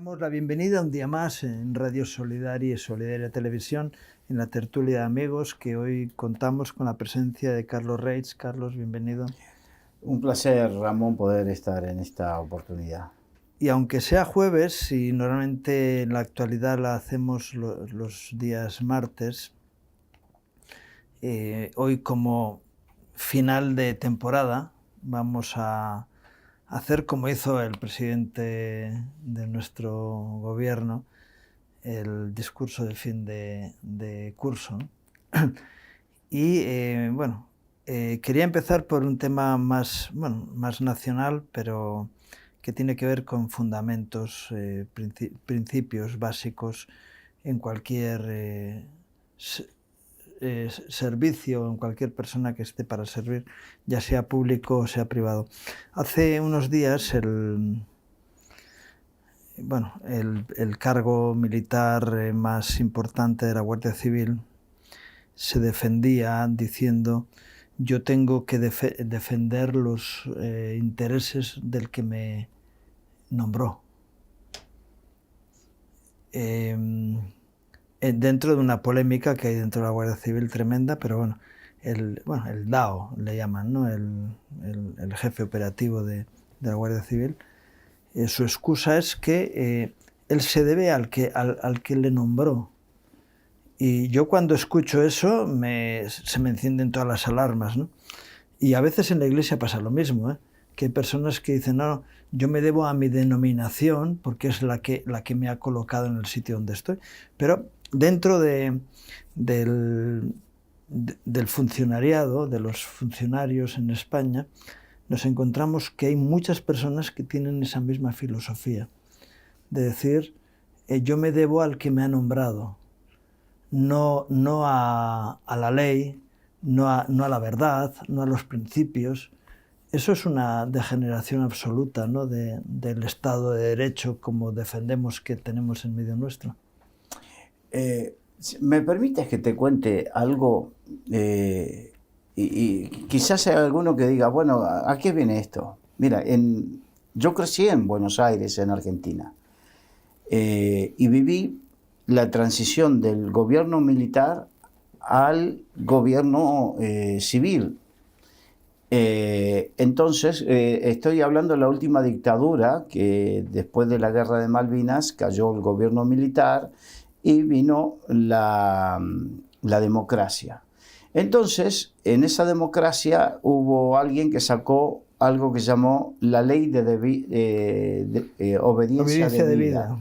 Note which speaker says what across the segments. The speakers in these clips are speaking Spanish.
Speaker 1: Damos la bienvenida un día más en Radio Solidaria y Solidaria Televisión, en la tertulia de amigos, que hoy contamos con la presencia de Carlos Reitz. Carlos, bienvenido.
Speaker 2: Un placer, Ramón, poder estar en esta oportunidad.
Speaker 1: Y aunque sea jueves, y normalmente en la actualidad la hacemos los días martes, hoy como final de temporada vamos a hacer como hizo el presidente de nuestro gobierno, el discurso de fin de curso. Y quería empezar por un tema más nacional, pero que tiene que ver con fundamentos, principios básicos en cualquier servicio, en cualquier persona que esté para servir, ya sea público o sea privado. Hace unos días el cargo militar más importante de la Guardia Civil se defendía diciendo: yo tengo que defender los intereses del que me nombró. Dentro de una polémica que hay dentro de la Guardia Civil tremenda, pero el DAO le llaman, ¿no? el jefe operativo de la Guardia Civil. Su excusa es que él se debe al que le nombró. Y yo cuando escucho eso se me encienden todas las alarmas, ¿no? Y a veces en la Iglesia pasa lo mismo, que hay personas que dicen: no, yo me debo a mi denominación porque es la que me ha colocado en el sitio donde estoy. Pero dentro del funcionariado, de los funcionarios en España, nos encontramos que hay muchas personas que tienen esa misma filosofía, de decir: yo me debo al que me ha nombrado, no a la ley, no a la verdad, no a los principios. Eso es una degeneración absoluta, ¿no?, del Estado de Derecho como defendemos que tenemos en medio nuestro.
Speaker 2: ¿Me permites que te cuente algo? Y quizás haya alguno que diga: bueno, ¿a qué viene esto? Mira, yo crecí en Buenos Aires, en Argentina, y viví la transición del gobierno militar al gobierno civil. Entonces, estoy hablando de la última dictadura, que después de la guerra de Malvinas cayó el gobierno militar y vino la democracia. Entonces, en esa democracia hubo alguien que sacó algo que llamó la ley de obediencia debida,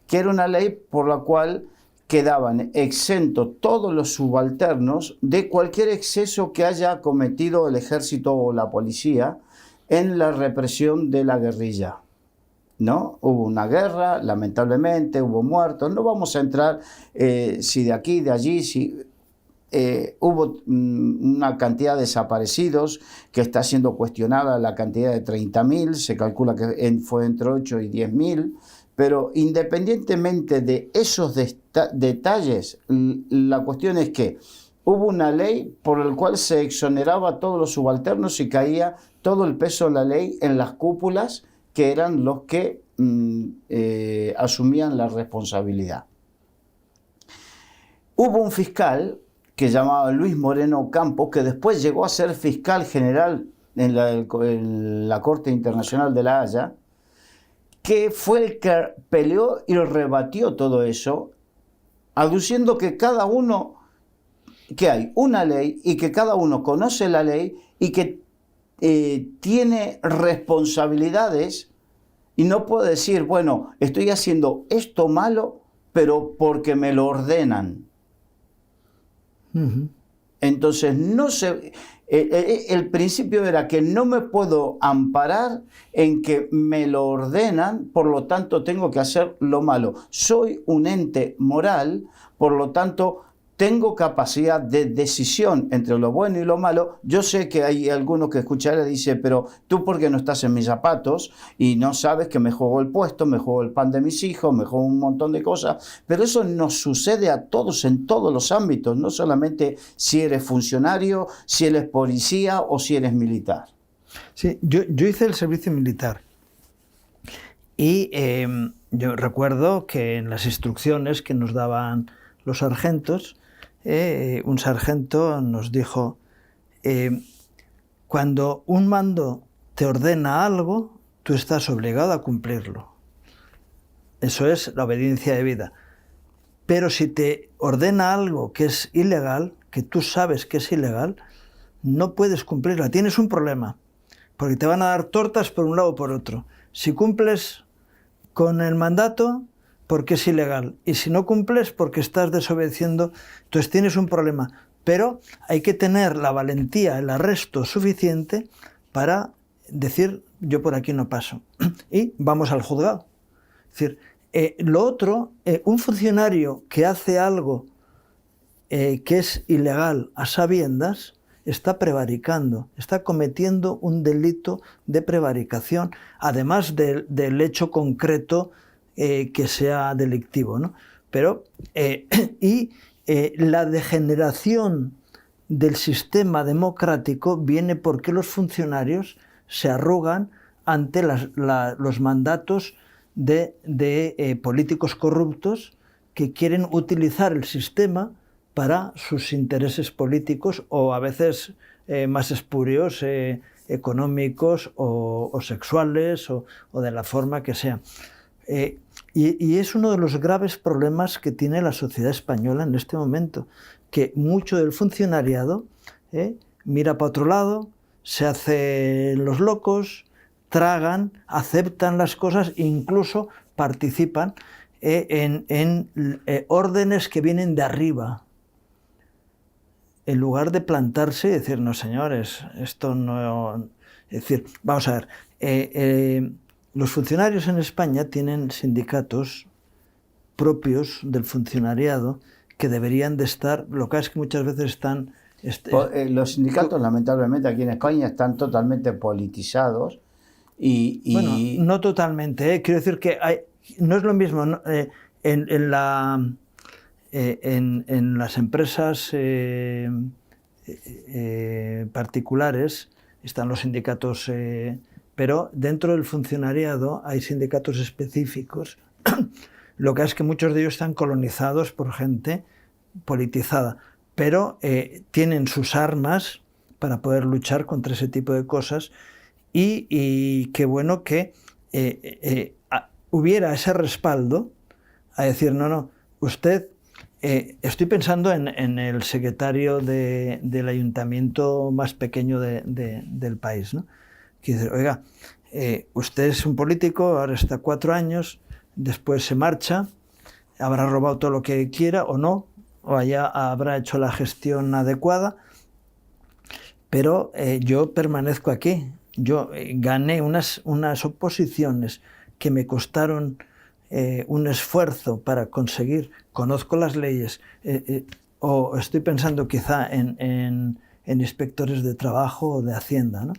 Speaker 2: que era una ley por la cual quedaban exentos todos los subalternos de cualquier exceso que haya cometido el ejército o la policía en la represión de la guerrilla, ¿no? Hubo una guerra, lamentablemente, hubo muertos. No vamos a entrar si de aquí, de allí, si hubo una cantidad de desaparecidos que está siendo cuestionada, la cantidad de 30.000, se calcula que fue entre 8 y 10.000. Pero independientemente de esos detalles, la cuestión es que hubo una ley por la cual se exoneraba a todos los subalternos y caía todo el peso de la ley en las cúpulas, que eran los que asumían la responsabilidad. Hubo un fiscal que se llamaba Luis Moreno Campos, que después llegó a ser fiscal general en la Corte Internacional de La Haya, que fue el que peleó y rebatió todo eso, aduciendo que que hay una ley y que cada uno conoce la ley y que tiene responsabilidades, y no puede decir: bueno, estoy haciendo esto malo, pero porque me lo ordenan. Entonces, el principio era que no me puedo amparar en que me lo ordenan, por lo tanto tengo que hacer lo malo. Soy un ente moral, por lo tanto tengo capacidad de decisión entre lo bueno y lo malo. Yo sé que hay algunos que escucharán y dicen: pero tú, ¿por qué no estás en mis zapatos? Y no sabes que me juego el puesto, me juego el pan de mis hijos, me juego un montón de cosas. Pero eso nos sucede a todos en todos los ámbitos, no solamente si eres funcionario, si eres policía o si eres militar.
Speaker 1: Sí, yo hice el servicio militar Y yo recuerdo que en las instrucciones que nos daban los sargentos, un sargento nos dijo, cuando un mando te ordena algo, tú estás obligado a cumplirlo. Eso es la obediencia debida. Pero si te ordena algo que es ilegal, que tú sabes que es ilegal, no puedes cumplirla. Tienes un problema, porque te van a dar tortas por un lado o por otro. Si cumples con el mandato, porque es ilegal. Y si no cumples, porque estás desobedeciendo, entonces tienes un problema. Pero hay que tener la valentía, el arresto suficiente para decir, yo por aquí no paso. Y vamos al juzgado. Es decir, lo otro, un funcionario que hace algo que es ilegal a sabiendas, está prevaricando, está cometiendo un delito de prevaricación, además del hecho concreto que sea delictivo, ¿no? Pero, la degeneración del sistema democrático viene porque los funcionarios se arrogan ante los mandatos de políticos corruptos que quieren utilizar el sistema para sus intereses políticos o a veces más espurios, económicos o sexuales o de la forma que sea. Y es uno de los graves problemas que tiene la sociedad española en este momento, que mucho del funcionariado mira para otro lado, se hacen los locos, tragan, aceptan las cosas e incluso participan en órdenes que vienen de arriba, en lugar de plantarse y decir, no señores, esto no... Es decir, vamos a ver, los funcionarios en España tienen sindicatos propios del funcionariado que deberían de estar, lo que es que muchas veces están...
Speaker 2: los sindicatos, lamentablemente, aquí en España están totalmente politizados y...
Speaker 1: Bueno, no totalmente, quiero decir que no es lo mismo, ¿no? En las empresas particulares están los sindicatos, pero dentro del funcionariado hay sindicatos específicos. Lo que es que muchos de ellos están colonizados por gente politizada, pero tienen sus armas para poder luchar contra ese tipo de cosas y qué bueno que hubiera ese respaldo a decir, no, usted... estoy pensando en el secretario del ayuntamiento más pequeño del país, ¿no? Que dice, oiga, usted es un político, ahora está 4 años, después se marcha, habrá robado todo lo que quiera o no, o allá habrá hecho la gestión adecuada, pero yo permanezco aquí. Yo gané unas oposiciones que me costaron un esfuerzo para conseguir, conozco las leyes, o estoy pensando quizá en inspectores de trabajo o de Hacienda, ¿no?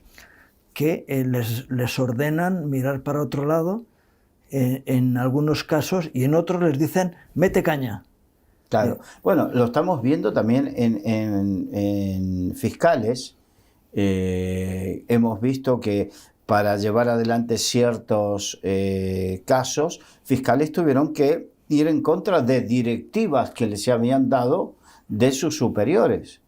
Speaker 1: Que les ordenan mirar para otro lado en algunos casos y en otros les dicen mete caña.
Speaker 2: Claro, bueno, lo estamos viendo también en fiscales. Hemos visto que para llevar adelante ciertos casos, fiscales tuvieron que ir en contra de directivas que les habían dado de sus superiores.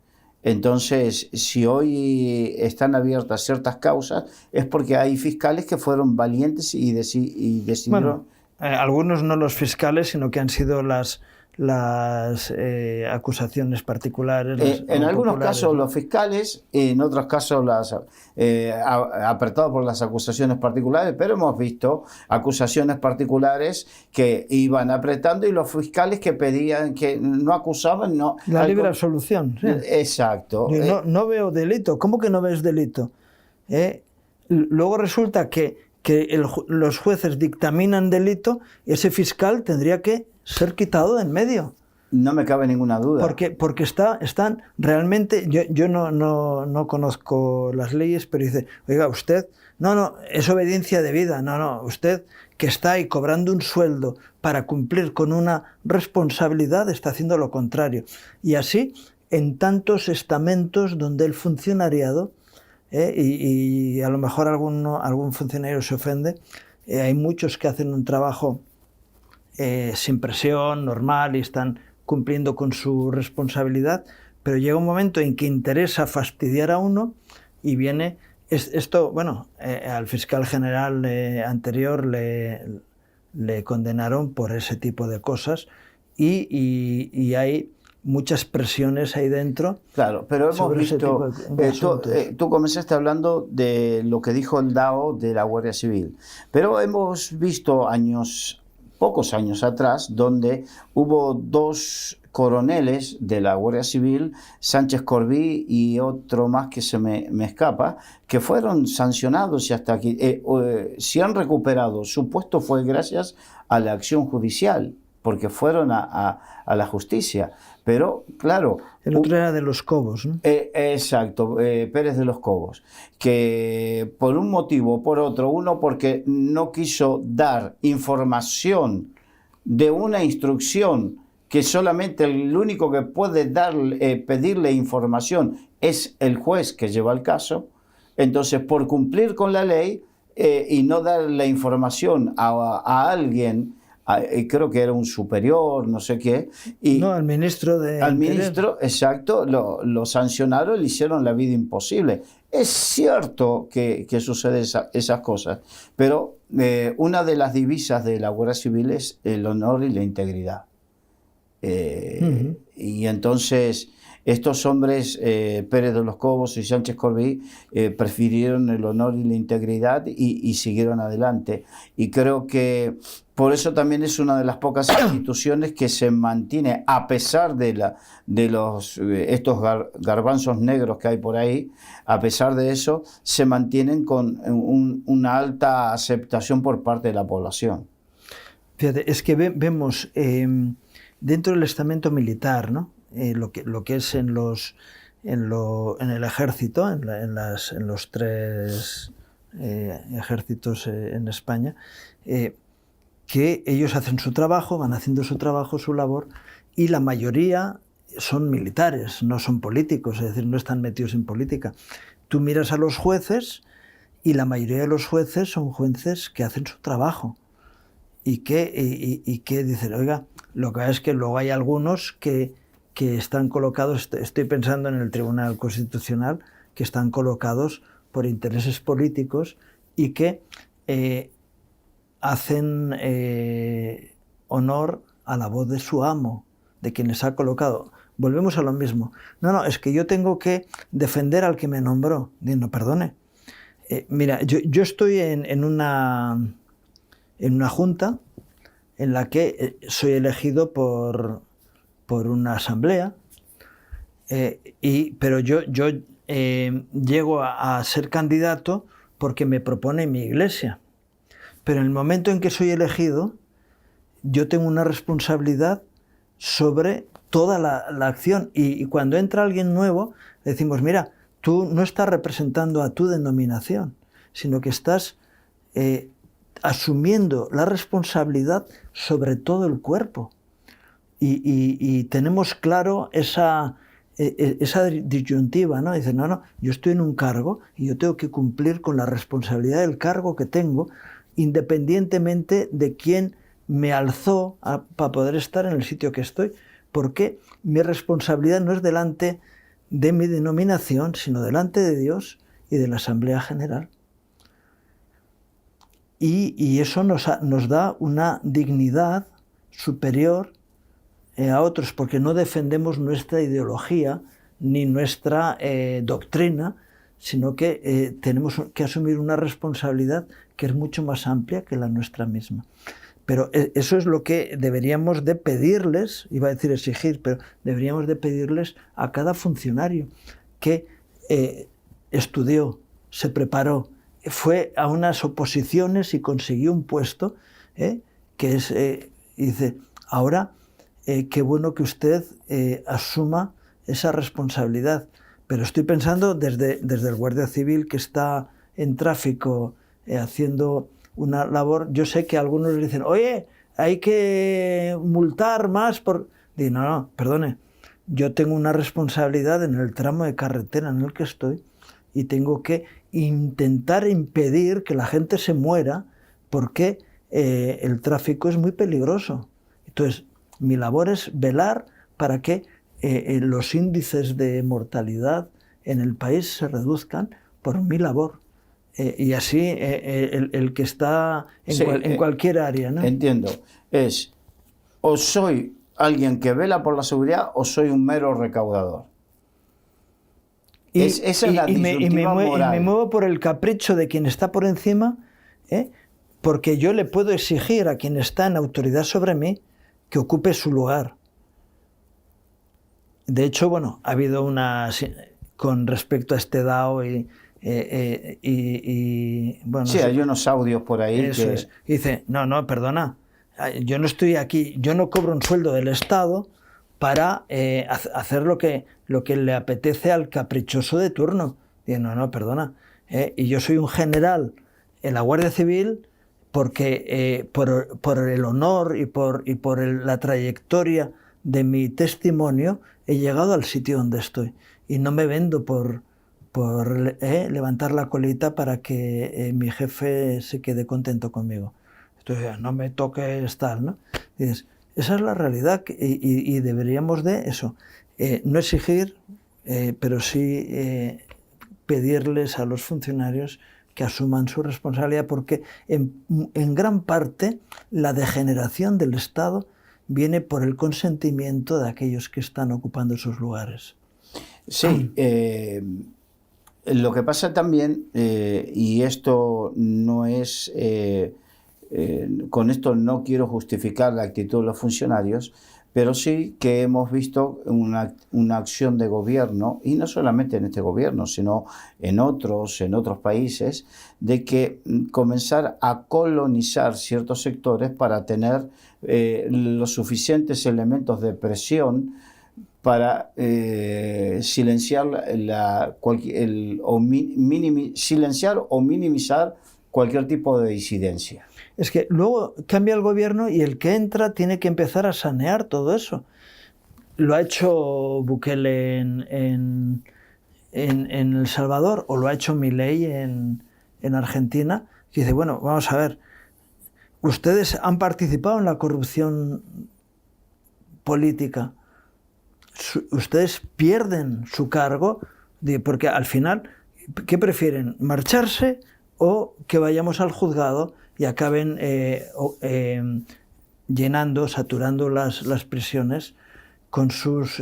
Speaker 2: Entonces, si hoy están abiertas ciertas causas, es porque hay fiscales que fueron valientes y decidieron...
Speaker 1: Bueno, algunos no los fiscales, sino que han sido las acusaciones particulares.
Speaker 2: En algunos casos,
Speaker 1: ¿no?
Speaker 2: los fiscales, en otros casos apretados por las acusaciones particulares, pero hemos visto acusaciones particulares que iban apretando y los fiscales que pedían, que no acusaban, no...
Speaker 1: La libre absolución. Sí.
Speaker 2: Exacto.
Speaker 1: No veo delito. ¿Cómo que no ves delito? Luego resulta que los jueces dictaminan delito y ese fiscal tendría que ser quitado de en medio.
Speaker 2: No me cabe ninguna duda.
Speaker 1: Porque están realmente... Yo no conozco las leyes, pero dice, oiga, usted... No, es obediencia debida. No, usted que está ahí cobrando un sueldo para cumplir con una responsabilidad está haciendo lo contrario. Y así, en tantos estamentos donde el funcionariado... y a lo mejor algún funcionario se ofende, hay muchos que hacen un trabajo sin presión, normal, y están cumpliendo con su responsabilidad, pero llega un momento en que interesa fastidiar a uno y viene esto, bueno, al fiscal general anterior le condenaron por ese tipo de cosas y hay muchas presiones ahí dentro.
Speaker 2: Claro, pero hemos visto, tú comenzaste hablando de lo que dijo el DAO de la Guardia Civil, pero hemos visto pocos años atrás, donde hubo dos coroneles de la Guardia Civil, Sánchez Corbí y otro más que se me escapa, que fueron sancionados y hasta aquí, si han recuperado su puesto fue gracias a la acción judicial, porque fueron a la justicia. Pero, claro...
Speaker 1: El otro era de los Cobos, ¿no?
Speaker 2: Exacto, Pérez de los Cobos, que por un motivo o por otro, uno porque no quiso dar información de una instrucción que solamente el único que puede pedirle información es el juez que lleva el caso, entonces por cumplir con la ley y no dar la información a alguien, creo que era un superior, no sé qué. Y
Speaker 1: no, al ministro de...
Speaker 2: Al ministro, exacto, lo sancionaron, le hicieron la vida imposible. Es cierto que suceden esas cosas, pero una de las divisas de la Guardia Civil es el honor y la integridad. Y entonces estos hombres, Pérez de los Cobos y Sánchez Corbí, prefirieron el honor y la integridad y siguieron adelante. Y creo que por eso también es una de las pocas instituciones que se mantiene, a pesar de estos garbanzos negros que hay por ahí, a pesar de eso, se mantienen con una alta aceptación por parte de la población.
Speaker 1: Fíjate, es que vemos dentro del estamento militar, ¿no? Lo que es en el ejército, en los tres ejércitos en España, que ellos hacen su trabajo, van haciendo su trabajo, su labor, y la mayoría son militares, no son políticos, es decir, no están metidos en política. Tú miras a los jueces y la mayoría de los jueces son jueces que hacen su trabajo y que dicen, oiga, lo que pasa es que luego hay algunos que están colocados, estoy pensando en el Tribunal Constitucional, que están colocados por intereses políticos y que hacen honor a la voz de su amo, de quien les ha colocado. Volvemos a lo mismo. No, es que yo tengo que defender al que me nombró. No, perdone. Mira, yo estoy en una junta en la que soy elegido por una asamblea, pero yo llego a ser candidato porque me propone mi iglesia. Pero en el momento en que soy elegido, yo tengo una responsabilidad sobre toda la acción. Y cuando entra alguien nuevo, decimos, mira, tú no estás representando a tu denominación, sino que estás asumiendo la responsabilidad sobre todo el cuerpo. Y tenemos claro esa disyuntiva, ¿no? Dice, no, yo estoy en un cargo y yo tengo que cumplir con la responsabilidad del cargo que tengo, independientemente de quién me alzó para poder estar en el sitio que estoy, porque mi responsabilidad no es delante de mi denominación, sino delante de Dios y de la Asamblea General. Y eso nos da una dignidad superior a otros, porque no defendemos nuestra ideología ni nuestra doctrina, sino que tenemos que asumir una responsabilidad que es mucho más amplia que la nuestra misma. Pero eso es lo que deberíamos de pedirles, iba a decir exigir, pero deberíamos de pedirles a cada funcionario que estudió, se preparó, fue a unas oposiciones y consiguió un puesto, que es, dice, ahora qué bueno que usted asuma esa responsabilidad. Pero estoy pensando desde el Guardia Civil que está en tráfico haciendo una labor. Yo sé que algunos dicen, oye, hay que multar más por... Digo, no, perdone, yo tengo una responsabilidad en el tramo de carretera en el que estoy y tengo que intentar impedir que la gente se muera porque el tráfico es muy peligroso. Entonces, mi labor es velar para que los índices de mortalidad en el país se reduzcan por mi labor. Y así el que está en cualquier área, ¿no?
Speaker 2: Entiendo. Es, o soy alguien que vela por la seguridad o soy un mero recaudador. Esa es la disyuntiva moral.
Speaker 1: Y me muevo por el capricho de quien está por encima, porque yo le puedo exigir a quien está en autoridad sobre mí que ocupe su lugar. De hecho, bueno, ha habido con respecto a este DAO bueno,
Speaker 2: sí, hay unos audios por ahí
Speaker 1: eso
Speaker 2: que...
Speaker 1: es. Dice, no, perdona, yo no estoy aquí, yo no cobro un sueldo del Estado para hacer lo que le apetece al caprichoso de turno. Dice, no, perdona. Y yo soy un general en la Guardia Civil porque por el honor y por la trayectoria de mi testimonio he llegado al sitio donde estoy. Y no me vendo por levantar la colita para que mi jefe se quede contento conmigo. Entonces, no me toques tal, ¿no? Dices, esa es la realidad y deberíamos de eso, no exigir, pero sí pedirles a los funcionarios que asuman su responsabilidad, porque en gran parte la degeneración del Estado viene por el consentimiento de aquellos que están ocupando esos lugares.
Speaker 2: Sí, lo que pasa también, y esto no es... con esto no quiero justificar la actitud de los funcionarios, pero sí que hemos visto una acción de gobierno, y no solamente en este gobierno, sino en otros países, de que comenzar a colonizar ciertos sectores para tener los suficientes elementos de presión para silenciar silenciar o minimizar cualquier tipo de disidencia.
Speaker 1: Es que luego cambia el gobierno y el que entra tiene que empezar a sanear todo eso. Lo ha hecho Bukele en El Salvador, o lo ha hecho Milei en Argentina, que dice, bueno, vamos a ver, ustedes han participado en la corrupción política, ustedes pierden su cargo, porque al final, ¿qué prefieren? ¿Marcharse o que vayamos al juzgado y acaben llenando, saturando las prisiones con sus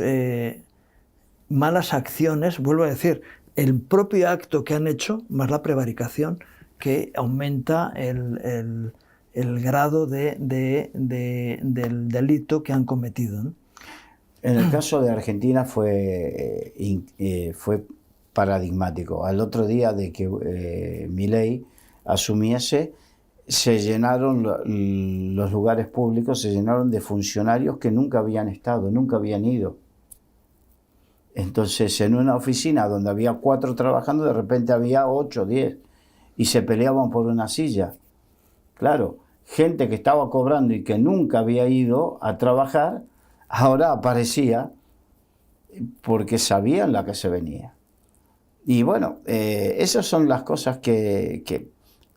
Speaker 1: malas acciones? Vuelvo a decir, el propio acto que han hecho, más la prevaricación, que aumenta el grado del delito que han cometido, ¿no?
Speaker 2: En el caso de Argentina fue paradigmático. Al otro día de que Milei asumiese, se llenaron los lugares públicos, se llenaron de funcionarios que nunca habían estado, nunca habían ido. Entonces, en una oficina donde había 4 trabajando, de repente había 8, 10, y se peleaban por una silla. Claro, gente que estaba cobrando y que nunca había ido a trabajar, ahora aparecía porque sabían la que se venía. Y bueno, esas son las cosas que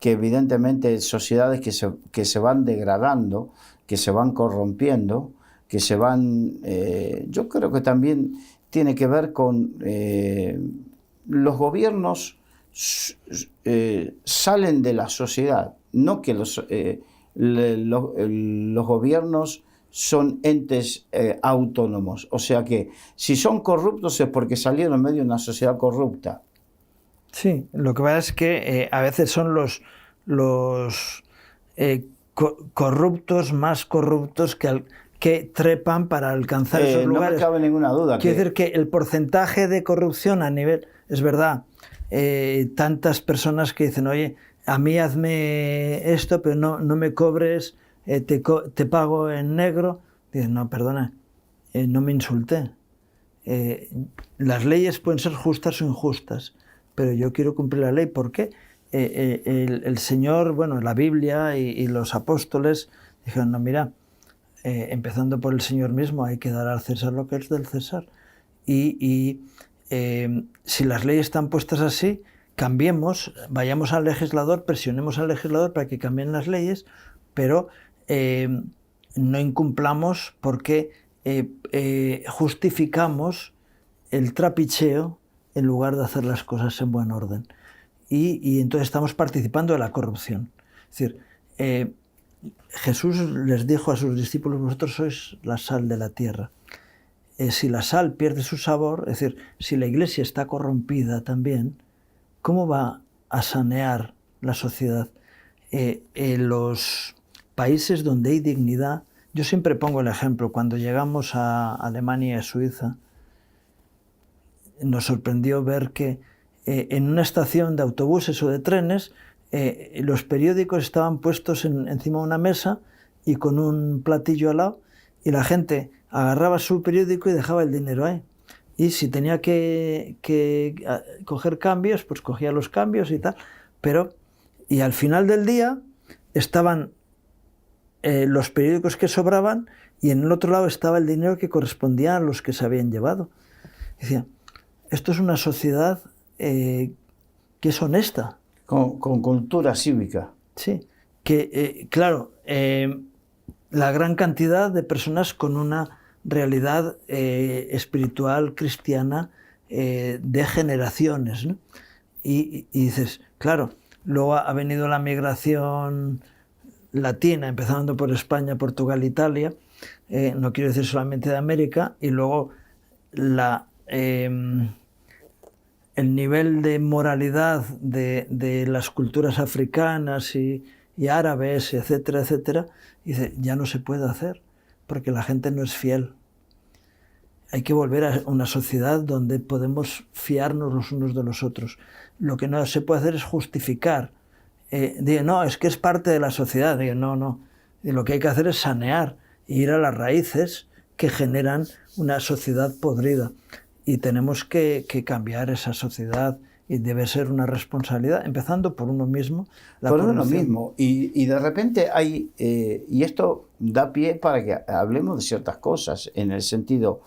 Speaker 2: evidentemente sociedades que se van degradando, que se van corrompiendo, que se van... yo creo que también tiene que ver con los gobiernos salen de la sociedad, no que los gobiernos son entes autónomos. O sea que si son corruptos es porque salieron en medio de una sociedad corrupta.
Speaker 1: Sí, lo que pasa es que a veces son los corruptos más corruptos que trepan para alcanzar esos lugares.
Speaker 2: No me cabe ninguna duda.
Speaker 1: Quiero decir que el porcentaje de corrupción a nivel... Es verdad, tantas personas que dicen, oye, a mí hazme esto, pero no me cobres, te pago en negro. Dicen, no, perdona, no me insulté. Las leyes pueden ser justas o injustas, pero yo quiero cumplir la ley. ¿Por qué? El Señor, bueno, la Biblia y los apóstoles dijeron, no, mira, empezando por el Señor mismo, hay que dar al César lo que es del César. Si las leyes están puestas así, cambiemos, vayamos al legislador, presionemos al legislador para que cambien las leyes, pero no incumplamos porque justificamos el trapicheo en lugar de hacer las cosas en buen orden. Y entonces estamos participando de la corrupción. Es decir, Jesús les dijo a sus discípulos: vosotros sois la sal de la tierra. Si la sal pierde su sabor, es decir, si la iglesia está corrompida también, ¿cómo va a sanear la sociedad? En los países donde hay dignidad, yo siempre pongo el ejemplo, cuando llegamos a Alemania y a Suiza, nos sorprendió ver que en una estación de autobuses o de trenes, los periódicos estaban puestos encima de una mesa y con un platillo al lado, y la gente agarraba su periódico y dejaba el dinero ahí. Y si tenía que coger cambios, pues cogía los cambios y tal. Y al final del día estaban los periódicos que sobraban, y en el otro lado estaba el dinero que correspondía a los que se habían llevado. Decía, esto es una sociedad que es honesta.
Speaker 2: Con cultura cívica.
Speaker 1: Sí, que claro, la gran cantidad de personas con una realidad espiritual cristiana de generaciones, ¿no? Y dices, claro, luego ha venido la migración latina, empezando por España, Portugal, Italia, no quiero decir solamente de América, y luego el nivel de moralidad de las culturas africanas y árabes, etcétera, etcétera, dice, ya no se puede hacer, porque la gente no es fiel. Hay que volver a una sociedad donde podemos fiarnos los unos de los otros. Lo que no se puede hacer es justificar. Digo, no, es que es parte de la sociedad. Digo, no. Y lo que hay que hacer es sanear e ir a las raíces que generan una sociedad podrida. Y tenemos que cambiar esa sociedad, y debe ser una responsabilidad, empezando por uno mismo.
Speaker 2: Por uno mismo. Y de repente hay, y esto da pie para que hablemos de ciertas cosas, en el sentido,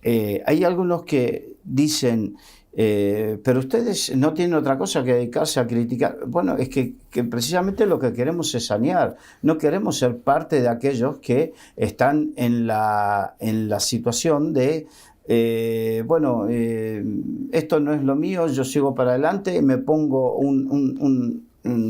Speaker 2: hay algunos que dicen, pero ustedes no tienen otra cosa que dedicarse a criticar. Bueno, es que precisamente lo que queremos es sanear. No queremos ser parte de aquellos que están en la situación de esto no es lo mío, yo sigo para adelante, me pongo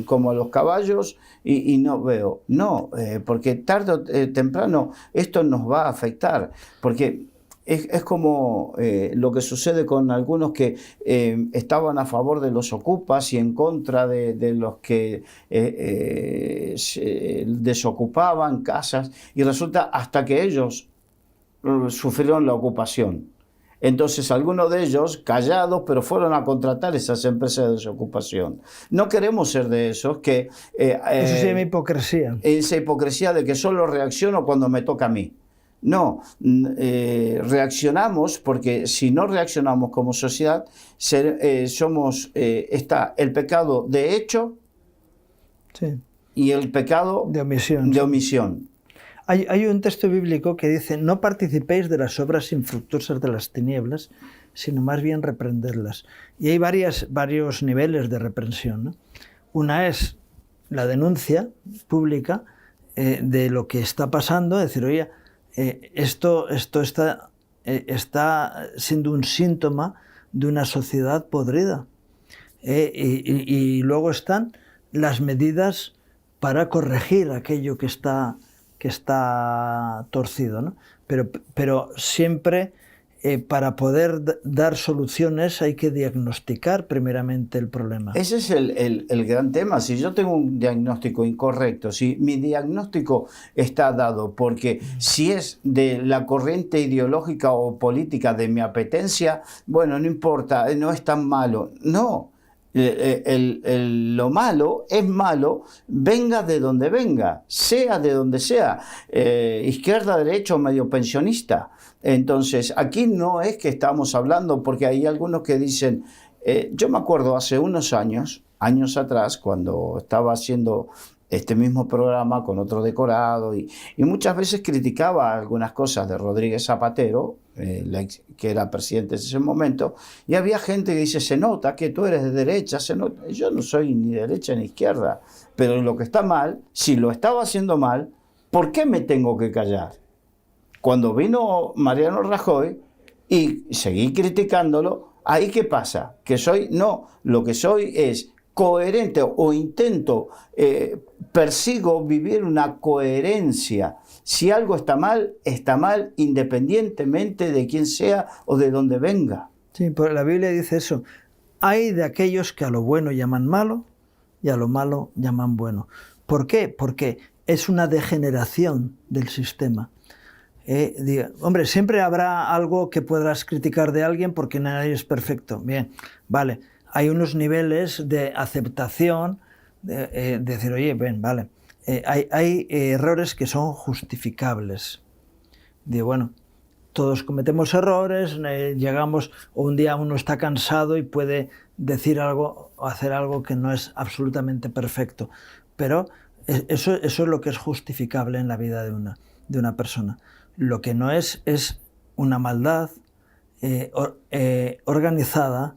Speaker 2: como a los caballos y no veo. No, porque tarde o temprano esto nos va a afectar, porque es como lo que sucede con algunos que estaban a favor de los ocupas y en contra de los que desocupaban casas, y resulta hasta que ellos sufrieron la ocupación. Entonces algunos de ellos, callados, pero fueron a contratar esas empresas de desocupación. No queremos ser de esos que...
Speaker 1: eso se llama hipocresía.
Speaker 2: Esa hipocresía de que solo reacciono cuando me toca a mí. No, reaccionamos, porque si no reaccionamos como sociedad, está el pecado de hecho,
Speaker 1: sí,
Speaker 2: y el pecado
Speaker 1: de omisión. Hay un texto bíblico que dice: no participéis de las obras infructuosas de las tinieblas, sino más bien reprenderlas. Y hay varios niveles de reprensión, ¿no? Una es la denuncia pública de lo que está pasando, decir, oye, esto está siendo un síntoma de una sociedad podrida. Y luego están las medidas para corregir aquello que está torcido, ¿no? Pero siempre para poder dar soluciones hay que diagnosticar primeramente el problema.
Speaker 2: Ese es el gran tema. Si yo tengo un diagnóstico incorrecto, si mi diagnóstico está dado porque si es de la corriente ideológica o política de mi apetencia, bueno, no importa, no es tan malo. No. Lo malo es malo, venga de donde venga, sea de donde sea, izquierda, derecha o medio pensionista. Entonces, aquí no es que estamos hablando, porque hay algunos que dicen, yo me acuerdo hace unos años atrás, cuando estaba haciendo este mismo programa con otro decorado, y muchas veces criticaba algunas cosas de Rodríguez Zapatero, que era presidente en ese momento, y había gente que dice, se nota que tú eres de derecha, se nota. Yo no soy ni derecha ni izquierda, pero lo que está mal, si lo estaba haciendo mal, ¿por qué me tengo que callar? Cuando vino Mariano Rajoy y seguí criticándolo, ¿ahí qué pasa? Que lo que soy es coherente o intento, persigo vivir una coherencia. Si algo está mal independientemente de quién sea o de dónde venga.
Speaker 1: Sí, pues la Biblia dice eso. Hay de aquellos que a lo bueno llaman malo y a lo malo llaman bueno. ¿Por qué? Porque es una degeneración del sistema. Hombre, siempre habrá algo que podrás criticar de alguien porque nadie es perfecto. Bien, vale. Hay unos niveles de aceptación, de decir, oye, ven, vale. Hay errores que son justificables. Digo, bueno, todos cometemos errores, llegamos, o un día uno está cansado y puede decir algo o hacer algo que no es absolutamente perfecto. Pero eso es lo que es justificable en la vida de una persona. Lo que no es una maldad organizada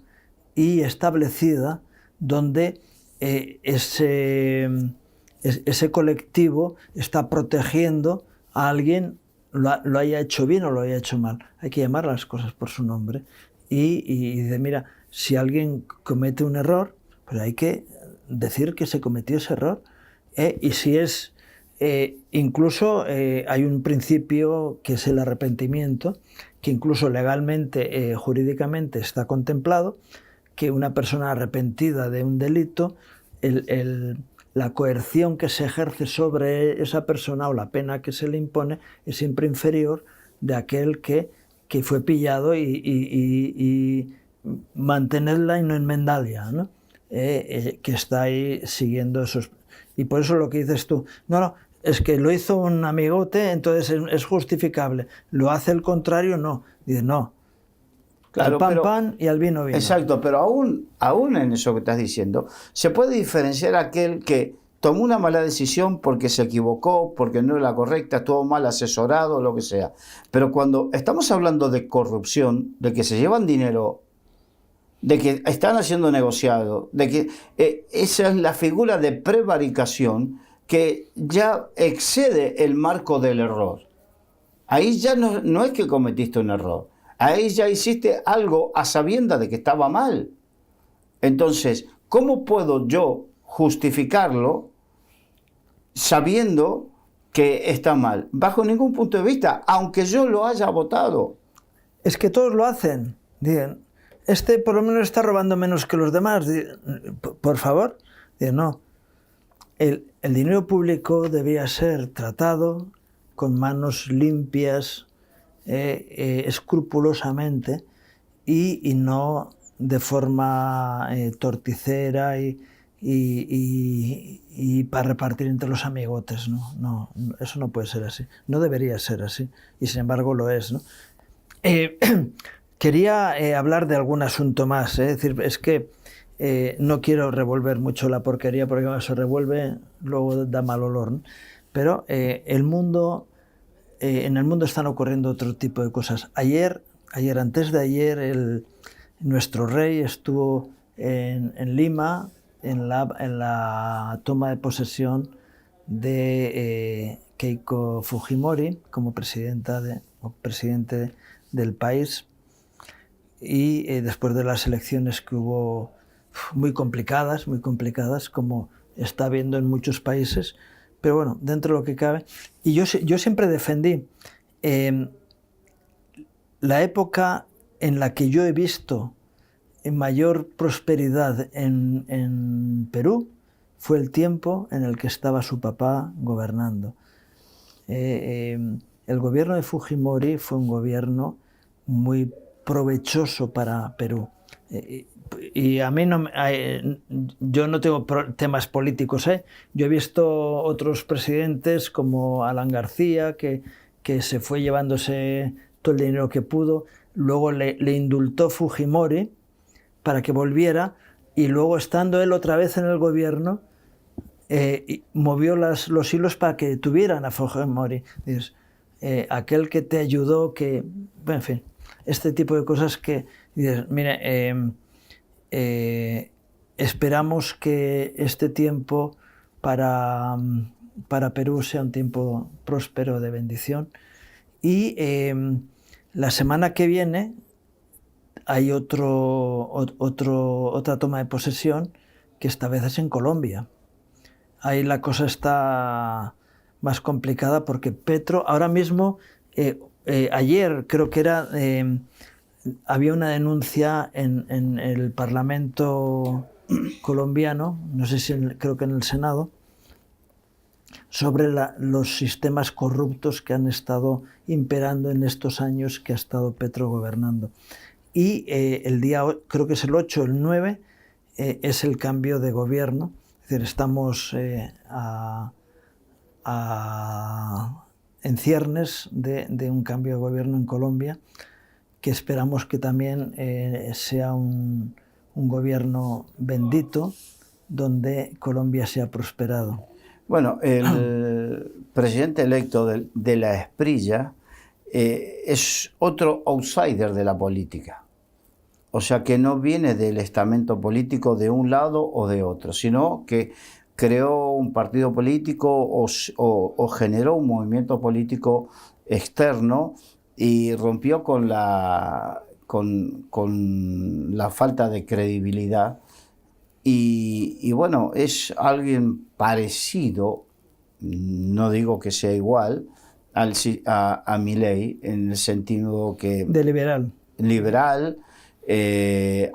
Speaker 1: y establecida donde ese colectivo está protegiendo a alguien, lo haya hecho bien o lo haya hecho mal. Hay que llamar las cosas por su nombre y de mira, si alguien comete un error, pues hay que decir que se cometió ese error. Y si es, incluso hay un principio que es el arrepentimiento, que incluso legalmente, jurídicamente está contemplado, que una persona arrepentida de un delito, la coerción que se ejerce sobre esa persona o la pena que se le impone es siempre inferior de aquel que fue pillado y mantenerla y no enmendarla, ¿no? Que está ahí siguiendo esos. Y por eso lo que dices tú, no, es que lo hizo un amigote, entonces es justificable. Lo hace el contrario, no. Dice, no. Claro, al pan y al vino vino.
Speaker 2: Exacto, pero aún en eso que estás diciendo, se puede diferenciar aquel que tomó una mala decisión porque se equivocó, porque no era la correcta, estuvo mal asesorado, lo que sea. Pero cuando estamos hablando de corrupción, de que se llevan dinero, de que están haciendo negociados, de que esa es la figura de prevaricación que ya excede el marco del error. Ahí ya no es que cometiste un error. Ahí ya hiciste algo a sabiendas de que estaba mal. Entonces, ¿cómo puedo yo justificarlo sabiendo que está mal? Bajo ningún punto de vista, aunque yo lo haya votado.
Speaker 1: Es que todos lo hacen. Dicen, este por lo menos está robando menos que los demás. Por favor. Dicen, no. El dinero público debía ser tratado con manos limpias, escrupulosamente y no de forma torticera y para repartir entre los amigotes, ¿no? Eso no puede ser así, no debería ser así y sin embargo lo es, ¿no? Quería hablar de algún asunto más, es decir, es que no quiero revolver mucho la porquería porque cuando se revuelve luego da mal olor, ¿no? Pero en el mundo están ocurriendo otro tipo de cosas. Antes de ayer, nuestro rey estuvo en Lima en la toma de posesión de Keiko Fujimori como presidente del país y después de las elecciones que hubo muy complicadas, como está habiendo en muchos países, pero bueno, dentro de lo que cabe. Y yo siempre defendí la época en la que yo he visto mayor prosperidad en Perú fue el tiempo en el que estaba su papá gobernando. El gobierno de Fujimori fue un gobierno muy provechoso para Perú. Y a mí yo no tengo temas políticos, Yo he visto otros presidentes como Alan García que se fue llevándose todo el dinero que pudo, luego le indultó Fujimori para que volviera y luego estando él otra vez en el gobierno movió los hilos para que tuvieran a Fujimori. aquel que te ayudó, que, en fin, este tipo de cosas que dices, mire, esperamos que este tiempo para Perú sea un tiempo próspero de bendición. Y la semana que viene hay otra toma de posesión, que esta vez es en Colombia. Ahí la cosa está más complicada porque Petro, ahora mismo, ayer creo que era, había una denuncia en el Parlamento colombiano, no sé si creo que en el Senado, sobre los sistemas corruptos que han estado imperando en estos años que ha estado Petro gobernando. Y el día, creo que es el 8 o el 9, es el cambio de gobierno. Es decir, estamos en ciernes de un cambio de gobierno en Colombia, que esperamos que también sea un gobierno bendito, donde Colombia sea prosperado.
Speaker 2: Bueno, el presidente electo de la Esprilla es otro outsider de la política. O sea, que no viene del estamento político de un lado o de otro, sino que creó un partido político o generó un movimiento político externo y rompió con la falta de credibilidad. Y bueno, es alguien parecido, no digo que sea igual, a Milei, en el sentido que...
Speaker 1: De liberal.
Speaker 2: Liberal,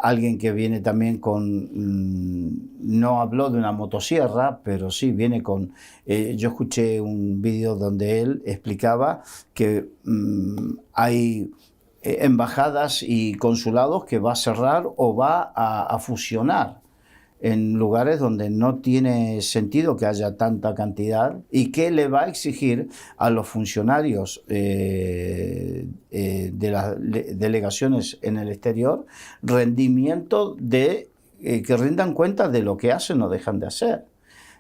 Speaker 2: alguien que viene también no habló de una motosierra, pero sí viene con... yo escuché un vídeo donde él explicaba que hay embajadas y consulados que va a cerrar o va a fusionar en lugares donde no tiene sentido que haya tanta cantidad, y que le va a exigir a los funcionarios de las delegaciones en el exterior rendimiento que rindan cuenta de lo que hacen o dejan de hacer.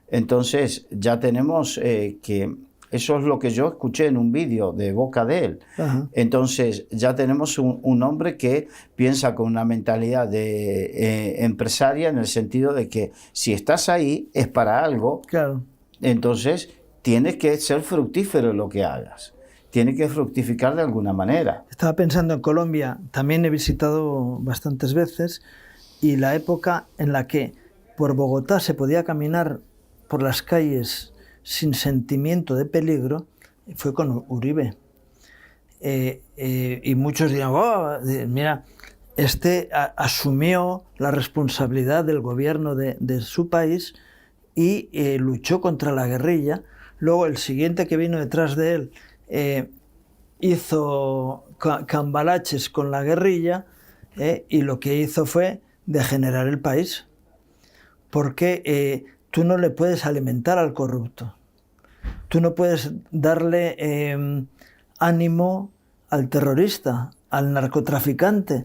Speaker 2: Entonces ya tenemos que... Eso es lo que yo escuché en un vídeo de boca de él.
Speaker 1: Ajá.
Speaker 2: Entonces ya tenemos un hombre que piensa con una mentalidad empresaria, en el sentido de que si estás ahí es para algo.
Speaker 1: Claro.
Speaker 2: Entonces tienes que ser fructífero en lo que hagas. Tiene que fructificar de alguna manera.
Speaker 1: Estaba pensando en Colombia, también he visitado bastantes veces, y la época en la que por Bogotá se podía caminar por las calles sin sentimiento de peligro fue con Uribe. Y muchos dirán, oh, mira, asumió la responsabilidad del gobierno de su país y luchó contra la guerrilla. Luego el siguiente que vino detrás de él hizo cambalaches con la guerrilla, y lo que hizo fue degenerar el país, porque tú no le puedes alimentar al corrupto. Tú no puedes darle ánimo al terrorista, al narcotraficante.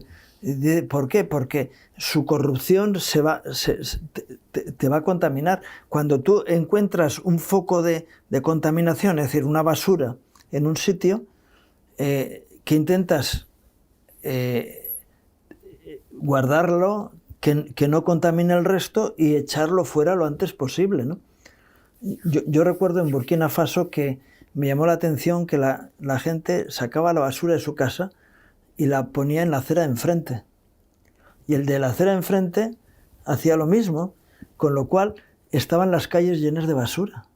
Speaker 1: ¿Por qué? Porque su corrupción te va a contaminar. Cuando tú encuentras un foco de contaminación, es decir, una basura en un sitio, que intentas guardarlo, que no contamine el resto, y echarlo fuera lo antes posible, ¿no? Yo recuerdo en Burkina Faso que me llamó la atención que la gente sacaba la basura de su casa y la ponía en la acera de enfrente. Y el de la acera de enfrente hacía lo mismo, con lo cual estaban las calles llenas de basura.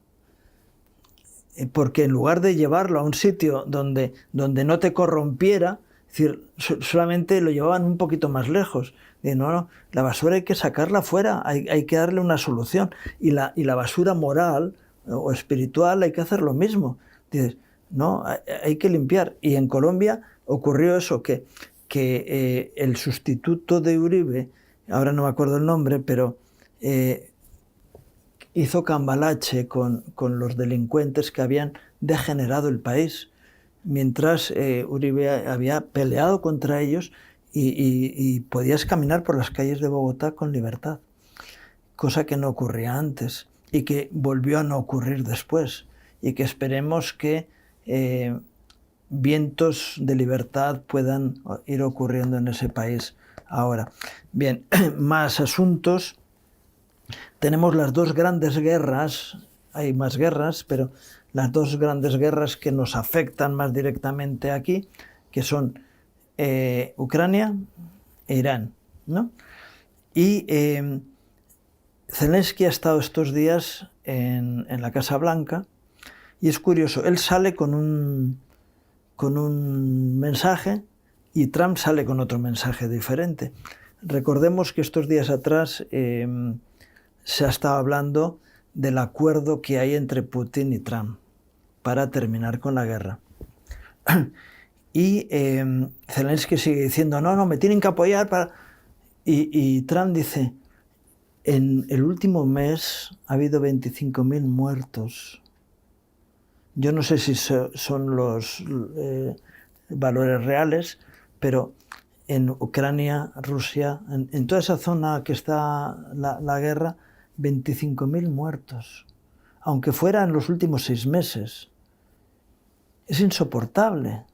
Speaker 1: Porque en lugar de llevarlo a un sitio donde no te corrompiera, es decir, solamente lo llevaban un poquito más lejos. Y no, la basura hay que sacarla fuera, hay que darle una solución. Y la basura moral o espiritual hay que hacer lo mismo. Dices, no, hay que limpiar. Y en Colombia ocurrió eso, que el sustituto de Uribe, ahora no me acuerdo el nombre, pero hizo cambalache con los delincuentes que habían degenerado el país, mientras Uribe había peleado contra ellos y podías caminar por las calles de Bogotá con libertad, cosa que no ocurría antes y que volvió a no ocurrir después, y que esperemos que vientos de libertad puedan ir ocurriendo en ese país ahora. Bien, más asuntos. Tenemos las dos grandes guerras, hay más guerras, pero las dos grandes guerras que nos afectan más directamente aquí, que son Ucrania e Irán, ¿no? Y Zelensky ha estado estos días en la Casa Blanca y es curioso, él sale con un mensaje y Trump sale con otro mensaje diferente. Recordemos que estos días atrás se ha estado hablando del acuerdo que hay entre Putin y Trump para terminar con la guerra. Y Zelensky sigue diciendo, no, me tienen que apoyar para... Y Trump dice, en el último mes ha habido 25.000 muertos. Yo no sé si son los valores reales, pero en Ucrania, Rusia, en toda esa zona que está la guerra, 25.000 muertos, aunque fuera en los últimos 6 meses. Es insoportable.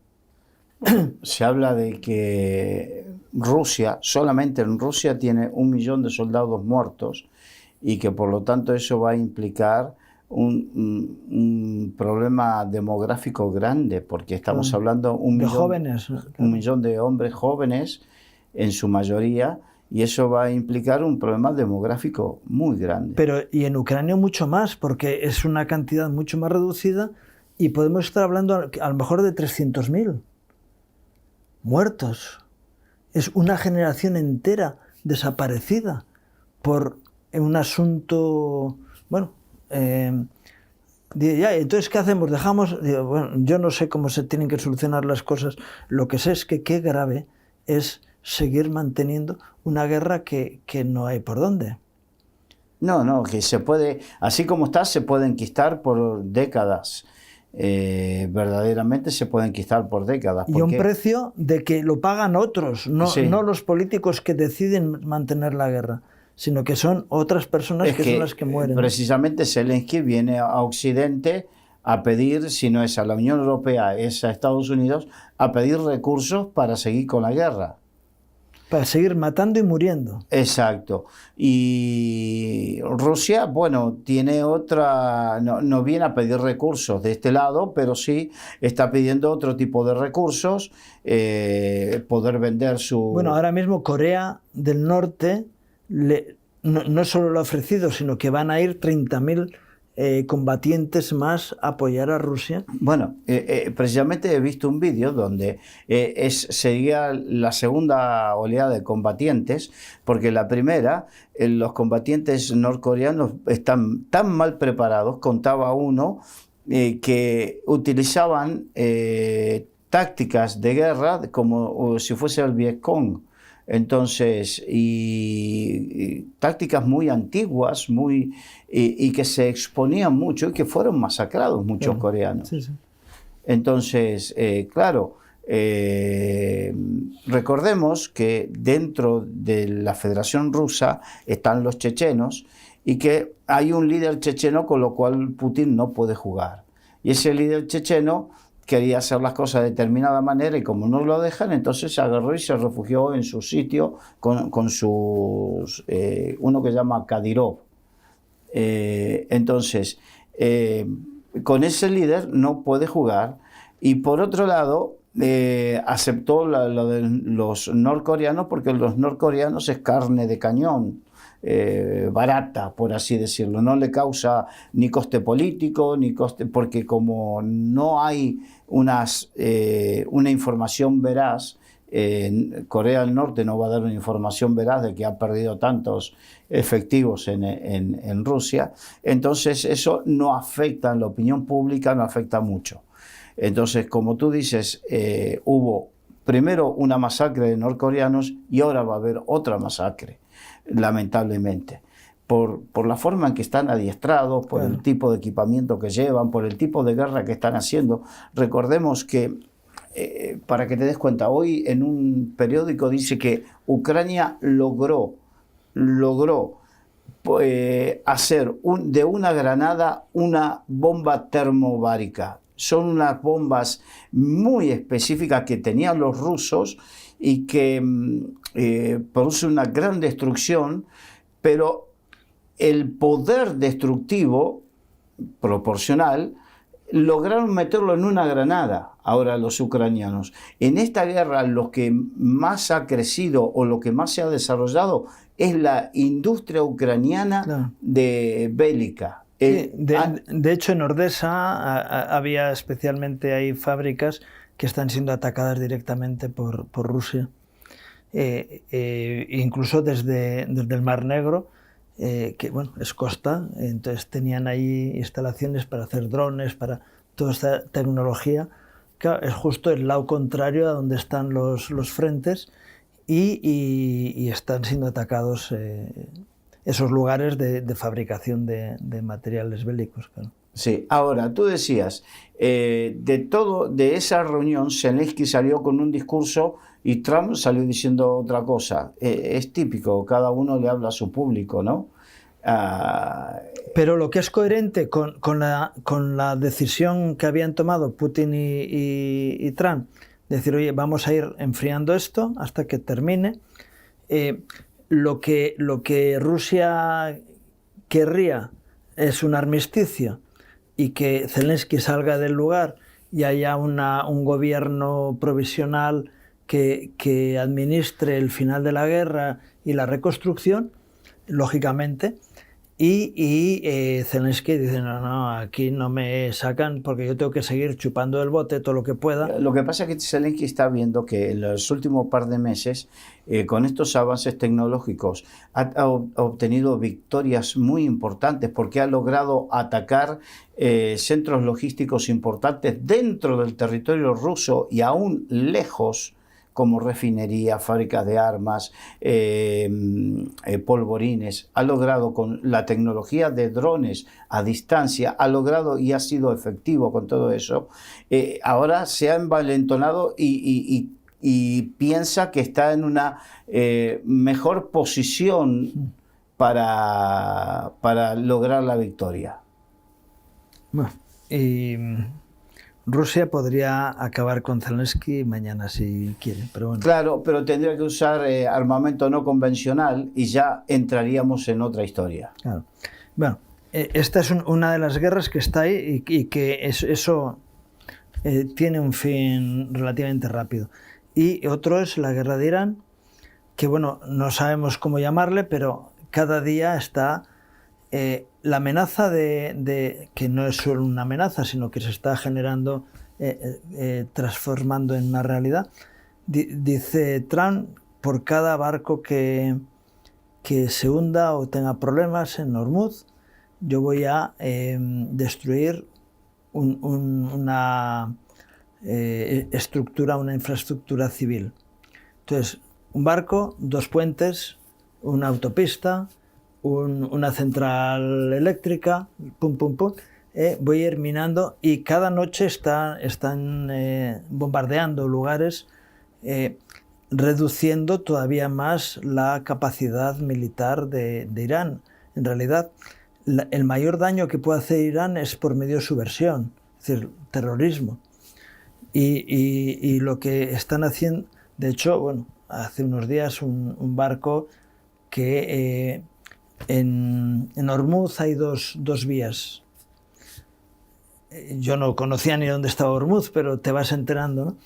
Speaker 2: Se habla de que Rusia, solamente en Rusia, tiene 1 millón de soldados muertos y que por lo tanto eso va a implicar un problema demográfico grande, porque estamos hablando de 1 millón de hombres jóvenes en su mayoría, y eso va a implicar un problema demográfico muy grande.
Speaker 1: Pero y en Ucrania mucho más, porque es una cantidad mucho más reducida y podemos estar hablando a lo mejor de 300.000 muertos. Es una generación entera desaparecida por un asunto, bueno, entonces ¿qué hacemos? Dejamos, bueno, yo no sé cómo se tienen que solucionar las cosas, lo que sé es que qué grave es seguir manteniendo una guerra que no hay por dónde.
Speaker 2: No, que se puede, así como está, se puede enquistar por décadas. Verdaderamente se puede enquistar por décadas.
Speaker 1: Y a un precio de que lo pagan otros, no los políticos que deciden mantener la guerra, sino que son otras personas que son las que mueren.
Speaker 2: Precisamente Zelensky viene a Occidente a pedir, si no es a la Unión Europea, es a Estados Unidos, a pedir recursos para seguir con la guerra.
Speaker 1: Para seguir matando y muriendo.
Speaker 2: Exacto. Y Rusia, bueno, tiene otra, no viene a pedir recursos de este lado, pero sí está pidiendo otro tipo de recursos, poder vender su...
Speaker 1: Bueno, ahora mismo Corea del Norte no solo lo ha ofrecido, sino que van a ir 30.000 combatientes más a apoyar a Rusia.
Speaker 2: Bueno, precisamente he visto un vídeo donde sería la segunda oleada de combatientes, porque la primera, los combatientes norcoreanos están tan mal preparados, contaba uno, que utilizaban tácticas de guerra como si fuese el Vietcong. Entonces, y tácticas muy antiguas, y que se exponían mucho y que fueron masacrados muchos coreanos.
Speaker 1: Sí.
Speaker 2: Entonces, claro, recordemos que dentro de la Federación Rusa están los chechenos y que hay un líder checheno con lo cual Putin no puede jugar. Y ese líder checheno quería hacer las cosas de determinada manera y como no lo dejan, entonces se agarró y se refugió en su sitio con sus... uno que se llama Kadyrov. Entonces, con ese líder no puede jugar y por otro lado aceptó lo de los norcoreanos porque los norcoreanos es carne de cañón. Barata, por así decirlo, no le causa ni coste político, ni coste, porque como no hay una información veraz, Corea del Norte no va a dar una información veraz de que ha perdido tantos efectivos en Rusia, entonces eso no afecta en la opinión pública, no afecta mucho. Entonces, como tú dices, hubo primero una masacre de norcoreanos y ahora va a haber otra masacre, lamentablemente, por la forma en que están adiestrados, por el tipo de equipamiento que llevan, por el tipo de guerra que están haciendo. Recordemos que, para que te des cuenta, hoy en un periódico dice que Ucrania logró hacer de una granada una bomba termobárica. son unas bombas muy específicas que tenían los rusos y que producen una gran destrucción, pero el poder destructivo proporcional lograron meterlo en una granada ahora los ucranianos. En esta guerra lo que más ha crecido o lo que más se ha desarrollado es la industria ucraniana, claro, de bélica.
Speaker 1: Sí, de hecho, en Ordesa había especialmente hay fábricas que están siendo atacadas directamente por Rusia. Incluso desde el Mar Negro, que bueno, es costa, entonces tenían ahí instalaciones para hacer drones, para toda esta tecnología. Claro, es justo el lado contrario a donde están los frentes y están siendo atacados esos lugares de fabricación de materiales bélicos. Claro.
Speaker 2: Sí, ahora, tú decías, de esa reunión, Zelensky salió con un discurso y Trump salió diciendo otra cosa. Es típico, cada uno le habla a su público, ¿no?
Speaker 1: Pero lo que es coherente con la decisión que habían tomado Putin y Trump, decir, oye, vamos a ir enfriando esto hasta que termine. Lo que Rusia querría es un armisticio y que Zelensky salga del lugar y haya un gobierno provisional que administre el final de la guerra y la reconstrucción, lógicamente, y Zelensky dice, no, aquí no me sacan porque yo tengo que seguir chupando el bote todo lo que pueda.
Speaker 2: Lo que pasa es que Zelensky está viendo que en los últimos par de meses, con estos avances tecnológicos, ha obtenido victorias muy importantes porque ha logrado atacar centros logísticos importantes dentro del territorio ruso y aún lejos, como refinerías, fábricas de armas, polvorines. Ha logrado con la tecnología de drones a distancia, ha logrado y ha sido efectivo con todo eso. Ahora se ha envalentonado y piensa que está en una mejor posición para lograr la victoria.
Speaker 1: Bueno, Rusia podría acabar con Zelensky mañana si quiere, pero bueno.
Speaker 2: Claro, pero tendría que usar armamento no convencional y ya entraríamos en otra historia.
Speaker 1: Claro. Bueno, esta es una de las guerras que está ahí y que eso tiene un fin relativamente rápido. Y otro es la guerra de Irán, que bueno, no sabemos cómo llamarle, pero cada día está la amenaza que no es solo una amenaza, sino que se está generando, transformando en una realidad. Dice Trump, por cada barco que se hunda o tenga problemas en Hormuz, yo voy a destruir una estructura, una infraestructura civil. Entonces, un barco, 2 puentes, una autopista, una central eléctrica, pum, pum, pum, voy a ir minando y cada noche están bombardeando lugares, reduciendo todavía más la capacidad militar de Irán. En realidad, el mayor daño que puede hacer Irán es por medio de subversión, es decir, terrorismo. Y lo que están haciendo, de hecho, bueno, hace unos días un barco que en Hormuz hay dos vías. Yo no conocía ni dónde estaba Hormuz, pero te vas enterando, ¿no?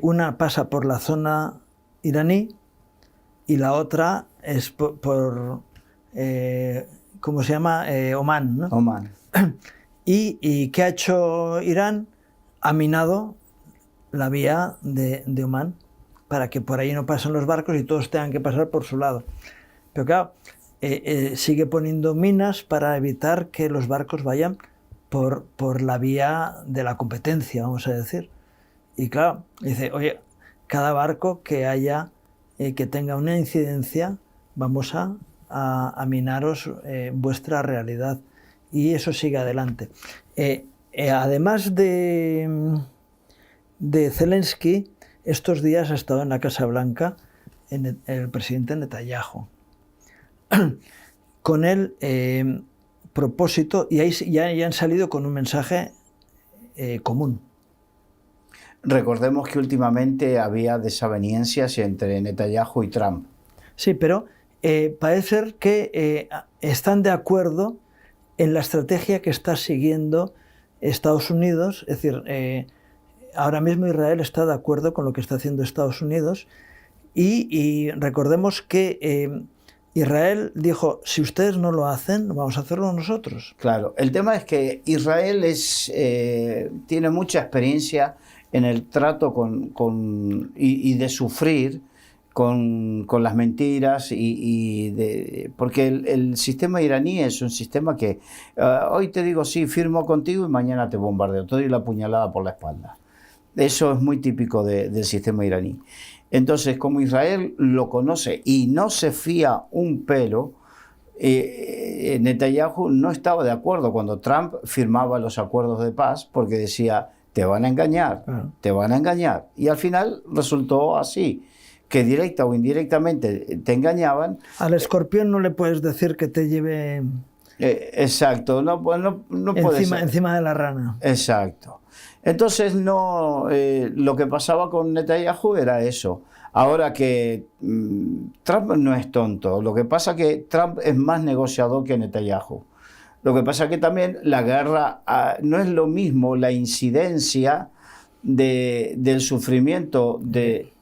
Speaker 1: Una pasa por la zona iraní y la otra es por ¿cómo se llama? Omán, ¿no?
Speaker 2: Omán.
Speaker 1: ¿Y qué ha hecho Irán? Ha minado la vía de Omán para que por ahí no pasen los barcos y todos tengan que pasar por su lado. Pero claro, sigue poniendo minas para evitar que los barcos vayan por la vía de la competencia, vamos a decir. Y claro, dice, oye, cada barco que haya, que tenga una incidencia, vamos a minaros vuestra realidad. Y eso sigue adelante. Además de Zelensky, estos días ha estado en la Casa Blanca el presidente Netanyahu. Con el propósito, y ahí ya han salido con un mensaje común.
Speaker 2: Recordemos que últimamente había desavenencias entre Netanyahu y Trump.
Speaker 1: Sí, pero parece ser que están de acuerdo en la estrategia que está siguiendo Estados Unidos. Es decir, ahora mismo Israel está de acuerdo con lo que está haciendo Estados Unidos y recordemos que Israel dijo, si ustedes no lo hacen, vamos a hacerlo nosotros.
Speaker 2: Claro, el tema es que Israel tiene mucha experiencia en el trato y de sufrir con las mentiras porque el sistema iraní es un sistema que hoy te digo sí, firmo contigo y mañana te bombardeo, te doy la puñalada por la espalda. Eso es muy típico del sistema iraní. Entonces, como Israel lo conoce y no se fía un pelo, Netanyahu no estaba de acuerdo cuando Trump firmaba los acuerdos de paz porque decía, te van a engañar, te van a engañar. Y al final resultó así, que directa o indirectamente te engañaban.
Speaker 1: Al escorpión no le puedes decir que te lleve...
Speaker 2: exacto, no puede ser.
Speaker 1: Encima de la rana.
Speaker 2: Exacto. Entonces lo que pasaba con Netanyahu era eso. Ahora que Trump no es tonto, lo que pasa es que Trump es más negociador que Netanyahu. Lo que pasa es que también la guerra no es lo mismo la incidencia del sufrimiento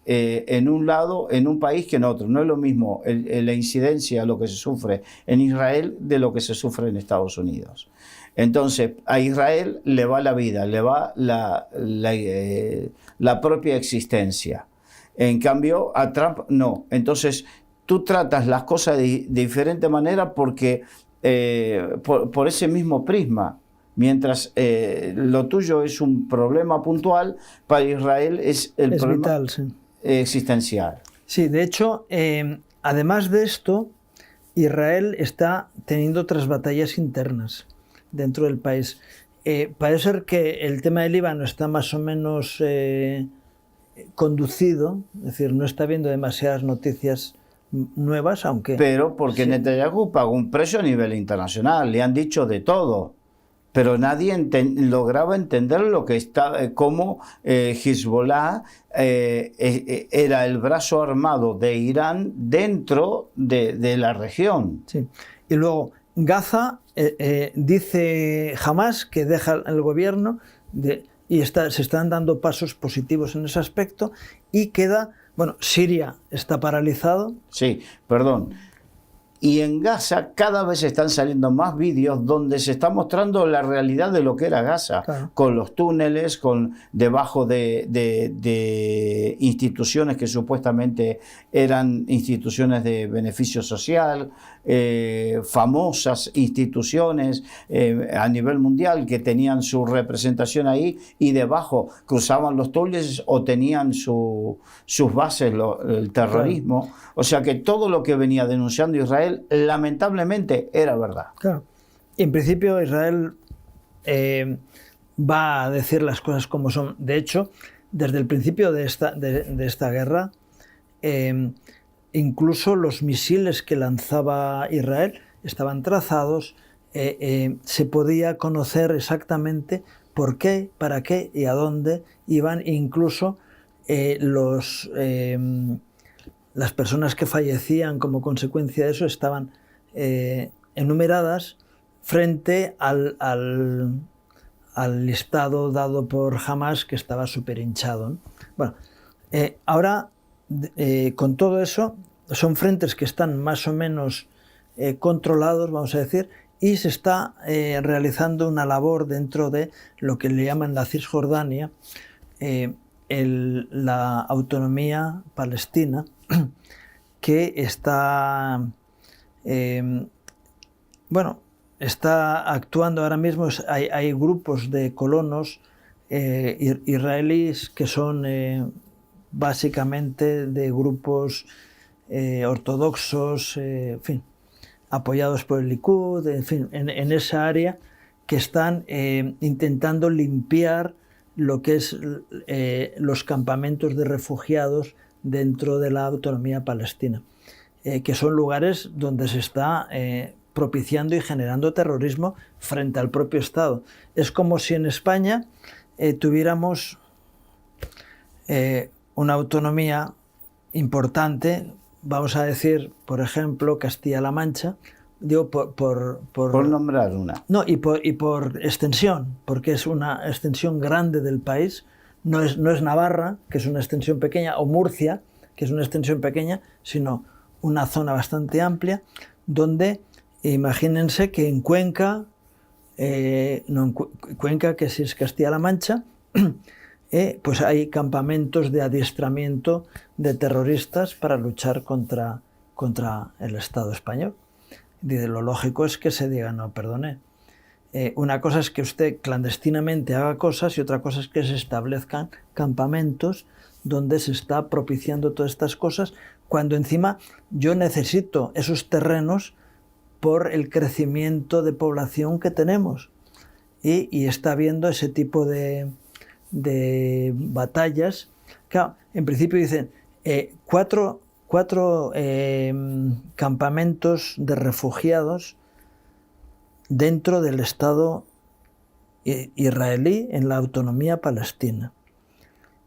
Speaker 2: en un lado, en un país que en otro. No es lo mismo la incidencia, lo que se sufre en Israel de lo que se sufre en Estados Unidos. Entonces, a Israel le va la vida, le va la propia existencia. En cambio, a Trump no. Entonces, tú tratas las cosas de diferente manera porque por ese mismo prisma. Mientras lo tuyo es un problema puntual, para Israel es el problema
Speaker 1: vital, sí.
Speaker 2: Existencial.
Speaker 1: Sí, de hecho, además de esto, Israel está teniendo otras batallas internas dentro del país. Parece ser que el tema del Líbano está más o menos conducido, es decir, no está habiendo demasiadas noticias nuevas, aunque...
Speaker 2: Pero porque
Speaker 1: sí.
Speaker 2: Netanyahu pagó un precio a nivel internacional, le han dicho de todo, pero nadie lograba entender lo que cómo Hezbollah era el brazo armado de Irán dentro de la región.
Speaker 1: Sí. Y luego Gaza dice Hamas que deja el gobierno y se están dando pasos positivos en ese aspecto y queda, bueno, Siria está paralizado.
Speaker 2: Sí, perdón. Y en Gaza cada vez están saliendo más vídeos donde se está mostrando la realidad de lo que era Gaza, claro. Con los túneles, debajo de instituciones que supuestamente eran instituciones de beneficio social, famosas instituciones a nivel mundial que tenían su representación ahí y debajo cruzaban los túneles o tenían sus bases, el terrorismo. Claro. O sea que todo lo que venía denunciando Israel lamentablemente era verdad.
Speaker 1: Claro. En principio Israel va a decir las cosas como son. De hecho, desde el principio de esta guerra, incluso los misiles que lanzaba Israel estaban trazados, se podía conocer exactamente por qué, para qué y a dónde iban, incluso las personas que fallecían como consecuencia de eso estaban enumeradas frente al listado dado por Hamas, que estaba súper hinchado, ¿no? Bueno, ahora con todo eso son frentes que están más o menos controlados, vamos a decir, y se está realizando una labor dentro de lo que le llaman la Cisjordania, la autonomía palestina, que está, está actuando ahora mismo. Hay grupos de colonos israelíes que son básicamente de grupos ortodoxos, en fin, apoyados por el Likud, en fin, en esa área, que están intentando limpiar lo que es los campamentos de refugiados dentro de la autonomía palestina, que son lugares donde se está propiciando y generando terrorismo frente al propio Estado. Es como si en España tuviéramos una autonomía importante, vamos a decir, por ejemplo, Castilla-La Mancha, digo
Speaker 2: por nombrar una.
Speaker 1: No, y por extensión, porque es una extensión grande del país, no es Navarra, que es una extensión pequeña, o Murcia, que es una extensión pequeña, sino una zona bastante amplia, donde imagínense que en Cuenca, Cuenca, que si es Castilla-La Mancha, pues hay campamentos de adiestramiento de terroristas para luchar contra el Estado español. Dice, lo lógico es que se diga, no, perdone, una cosa es que usted clandestinamente haga cosas y otra cosa es que se establezcan campamentos donde se está propiciando todas estas cosas, cuando encima yo necesito esos terrenos por el crecimiento de población que tenemos. Y está habiendo ese tipo de batallas. Claro, en principio dicen cuatro campamentos de refugiados dentro del Estado israelí en la autonomía palestina,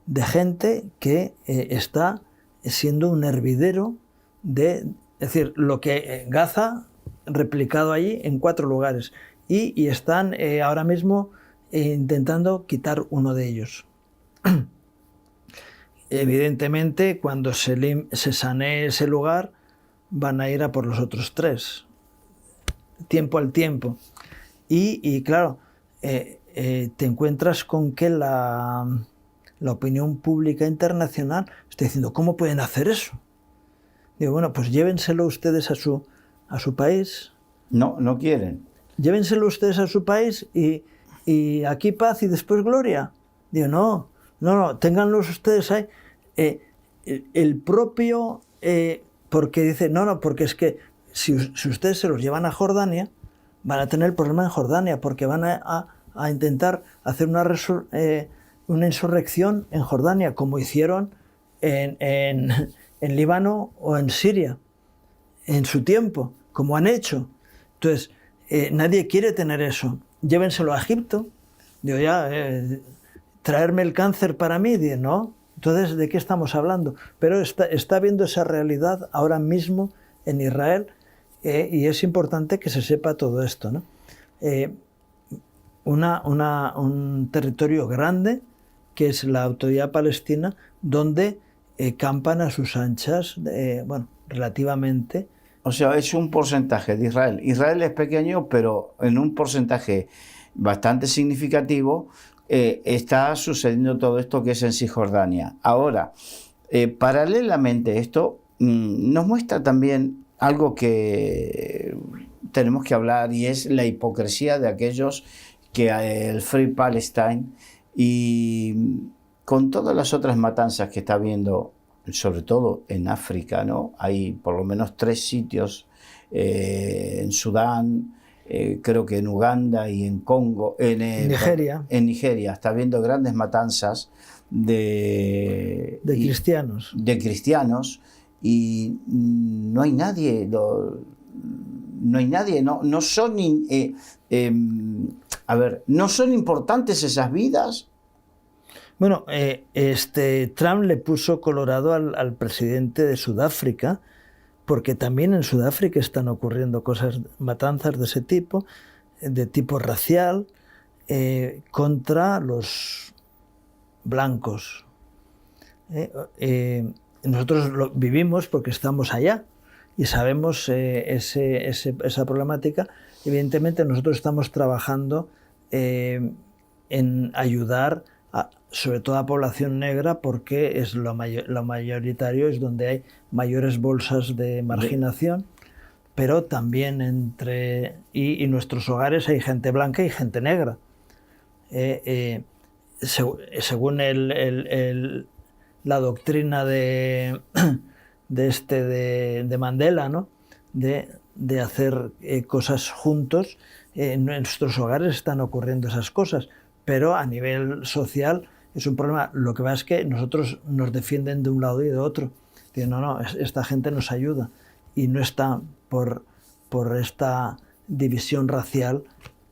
Speaker 1: de gente que está siendo un hervidero es decir, lo que Gaza replicado allí en 4 lugares, y están ahora mismo intentando quitar uno de ellos. Evidentemente, cuando se sanee ese lugar, van a ir a por los otros 3, tiempo al tiempo. Y claro, te encuentras con que la opinión pública internacional está diciendo, ¿cómo pueden hacer eso? Digo, bueno, pues llévenselo ustedes a su país.
Speaker 2: No quieren.
Speaker 1: Llévenselo ustedes a su país y aquí paz y después gloria. Digo, no, ténganlos ustedes ahí. El propio, porque dice, porque es que si ustedes se los llevan a Jordania, van a tener el problema en Jordania, porque van a intentar hacer una insurrección en Jordania, como hicieron en Líbano o en Siria, en su tiempo, como han hecho. Entonces, nadie quiere tener eso. Llévenselo a Egipto. Digo, traerme el cáncer para mí. Digo, no. Entonces, ¿de qué estamos hablando? Pero está viendo esa realidad ahora mismo en Israel, y es importante que se sepa todo esto, ¿no? Un territorio grande, que es la Autoridad Palestina, donde campan a sus anchas, relativamente.
Speaker 2: O sea, es un porcentaje de Israel. Israel es pequeño, pero en un porcentaje bastante significativo está sucediendo todo esto que es en Cisjordania. Ahora, paralelamente esto nos muestra también algo que tenemos que hablar, y es la hipocresía de aquellos que el Free Palestine, y con todas las otras matanzas que está habiendo, sobre todo en África, ¿no? Hay por lo menos 3 sitios en Sudán, creo que en Uganda y en Congo,
Speaker 1: Nigeria.
Speaker 2: En Nigeria está habiendo grandes matanzas de
Speaker 1: cristianos.
Speaker 2: De cristianos, y no hay nadie, no son ¿no son importantes esas vidas?
Speaker 1: Bueno, Trump le puso colorado al presidente de Sudáfrica, porque también en Sudáfrica están ocurriendo matanzas de ese tipo, de tipo racial, contra los blancos. Nosotros lo vivimos porque estamos allá y sabemos esa problemática. Evidentemente nosotros estamos trabajando en ayudar sobre todo a población negra, porque es lo mayoritario, es donde hay mayores bolsas de marginación, pero también y nuestros hogares hay gente blanca y gente negra. Según la doctrina de Mandela, ¿no? de hacer cosas juntos, en nuestros hogares están ocurriendo esas cosas, pero a nivel social es un problema. Lo que pasa es que nosotros nos defienden de un lado y de otro. Dicen, no, esta gente nos ayuda, y no está por esta división racial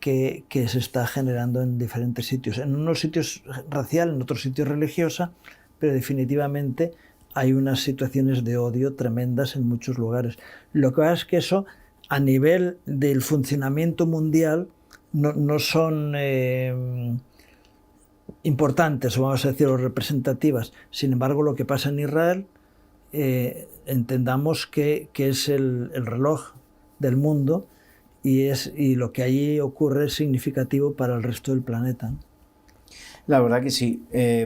Speaker 1: que se está generando en diferentes sitios. En unos sitios racial, en otros sitios religiosa, pero definitivamente hay unas situaciones de odio tremendas en muchos lugares. Lo que pasa es que eso, a nivel del funcionamiento mundial, no son importantes, o vamos a decir, o representativas. Sin embargo, lo que pasa en Israel, entendamos que es el reloj del mundo, y lo que allí ocurre es significativo para el resto del planeta.
Speaker 2: La verdad que sí,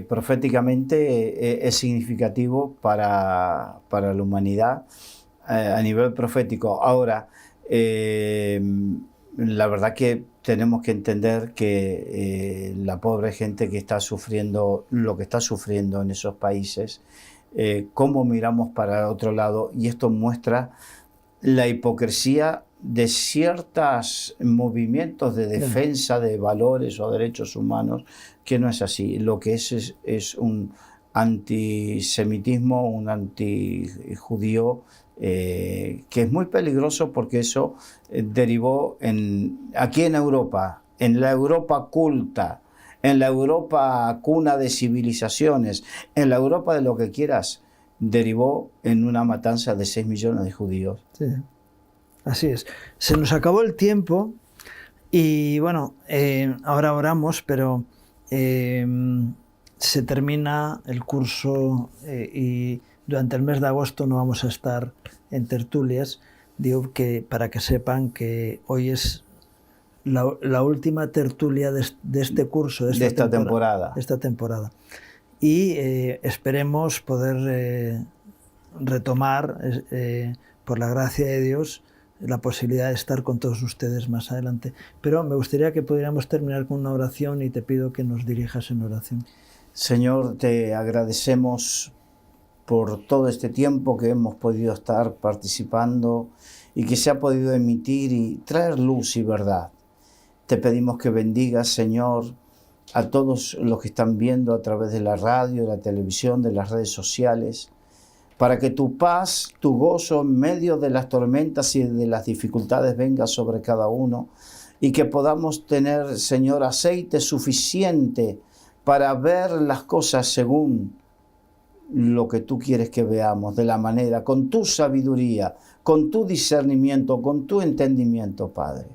Speaker 2: proféticamente es significativo para la humanidad a nivel profético. Ahora, la verdad que tenemos que entender que la pobre gente que está sufriendo lo que está sufriendo en esos países, cómo miramos para el otro lado, y esto muestra la hipocresía de ciertos movimientos de defensa de valores o derechos humanos, que no es así. Lo que es un antisemitismo, un antijudío, que es muy peligroso, porque eso derivó aquí en Europa, en la Europa culta, en la Europa cuna de civilizaciones, en la Europa de lo que quieras, derivó en una matanza de 6 millones de judíos.
Speaker 1: Sí. Así es. Se nos acabó el tiempo y bueno, ahora oramos, pero se termina el curso y durante el mes de agosto no vamos a estar en tertulias. Digo que para que sepan que hoy es la última tertulia de este curso, de esta temporada. Y esperemos poder retomar, por la gracia de Dios, la posibilidad de estar con todos ustedes más adelante. Pero me gustaría que pudiéramos terminar con una oración, y te pido que nos dirijas en oración.
Speaker 2: Señor, te agradecemos por todo este tiempo que hemos podido estar participando y que se ha podido emitir y traer luz y verdad. Te pedimos que bendigas, Señor, a todos los que están viendo a través de la radio, de la televisión, de las redes sociales, para que tu paz, tu gozo en medio de las tormentas y de las dificultades venga sobre cada uno, y que podamos tener, Señor, aceite suficiente para ver las cosas según lo que tú quieres que veamos, de la manera, con tu sabiduría, con tu discernimiento, con tu entendimiento, Padre.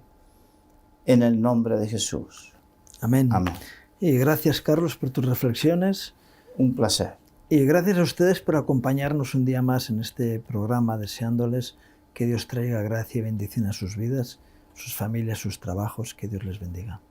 Speaker 2: En el nombre de Jesús.
Speaker 1: Amén.
Speaker 2: Amén.
Speaker 1: Y gracias, Carlos, por tus reflexiones.
Speaker 2: Un placer.
Speaker 1: Y gracias a ustedes por acompañarnos un día más en este programa, deseándoles que Dios traiga gracia y bendición a sus vidas, sus familias, sus trabajos. Que Dios les bendiga.